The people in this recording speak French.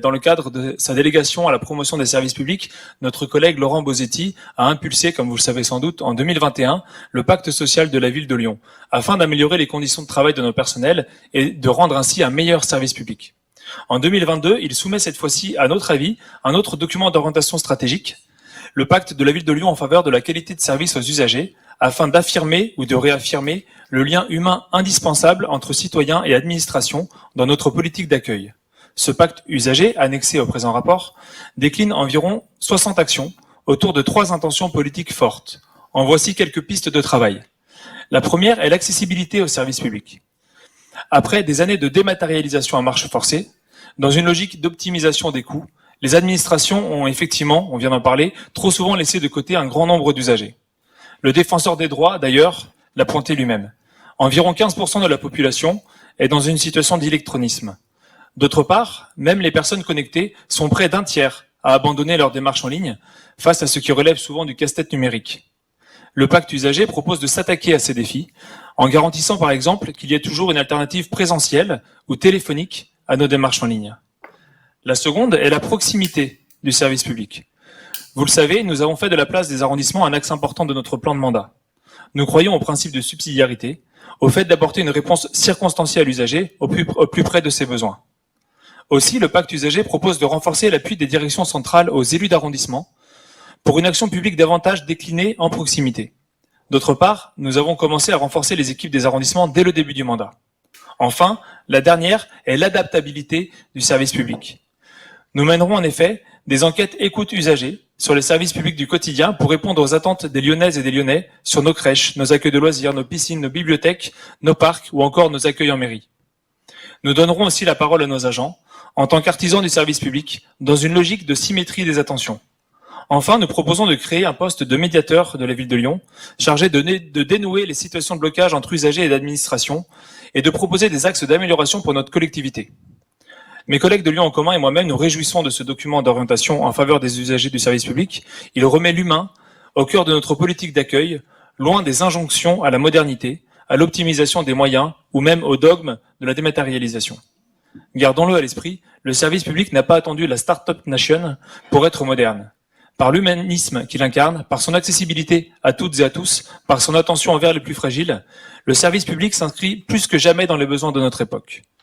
Dans le cadre de sa délégation à la promotion des services publics, notre collègue Laurent Bosetti a impulsé, comme vous le savez sans doute, en 2021, le pacte social de la ville de Lyon, afin d'améliorer les conditions de travail de nos personnels et de rendre ainsi un meilleur service public. En 2022, il soumet cette fois-ci, à notre avis, un autre document d'orientation stratégique, le pacte de la ville de Lyon en faveur de la qualité de service aux usagers, afin d'affirmer ou de réaffirmer le lien humain indispensable entre citoyens et administration dans notre politique d'accueil. Ce pacte usager, annexé au présent rapport, décline environ 60 actions autour de 3 intentions politiques fortes. En voici quelques pistes de travail. La première est l'accessibilité aux services publics. Après des années de dématérialisation à marche forcée, dans une logique d'optimisation des coûts, les administrations ont effectivement, on vient d'en parler, trop souvent laissé de côté un grand nombre d'usagers. Le défenseur des droits, d'ailleurs, l'a pointé lui-même. Environ 15% de la population est dans une situation d'électronisme. D'autre part, même les personnes connectées sont près d'un tiers à abandonner leur démarche en ligne face à ce qui relève souvent du casse-tête numérique. Le pacte usager propose de s'attaquer à ces défis en garantissant par exemple qu'il y ait toujours une alternative présentielle ou téléphonique à nos démarches en ligne. La seconde est la proximité du service public. Vous le savez, nous avons fait de la place des arrondissements un axe important de notre plan de mandat. Nous croyons au principe de subsidiarité, au fait d'apporter une réponse circonstanciée à l'usager au plus près de ses besoins. Aussi, le pacte usager propose de renforcer l'appui des directions centrales aux élus d'arrondissement pour une action publique davantage déclinée en proximité. D'autre part, nous avons commencé à renforcer les équipes des arrondissements dès le début du mandat. Enfin, la dernière est l'adaptabilité du service public. Nous mènerons en effet des enquêtes écoute usagers sur les services publics du quotidien pour répondre aux attentes des Lyonnaises et des Lyonnais sur nos crèches, nos accueils de loisirs, nos piscines, nos bibliothèques, nos parcs ou encore nos accueils en mairie. Nous donnerons aussi la parole à nos agents en tant qu'artisans du service public, dans une logique de symétrie des attentions. Enfin, nous proposons de créer un poste de médiateur de la ville de Lyon, chargé de dénouer les situations de blocage entre usagers et d'administration, et de proposer des axes d'amélioration pour notre collectivité. Mes collègues de Lyon en commun et moi-même nous réjouissons de ce document d'orientation en faveur des usagers du service public. Il remet l'humain au cœur de notre politique d'accueil, loin des injonctions à la modernité, à l'optimisation des moyens ou même au dogme de la dématérialisation. Gardons-le à l'esprit, le service public n'a pas attendu la Start-up Nation pour être moderne. Par l'humanisme qu'il incarne, par son accessibilité à toutes et à tous, par son attention envers les plus fragiles, le service public s'inscrit plus que jamais dans les besoins de notre époque.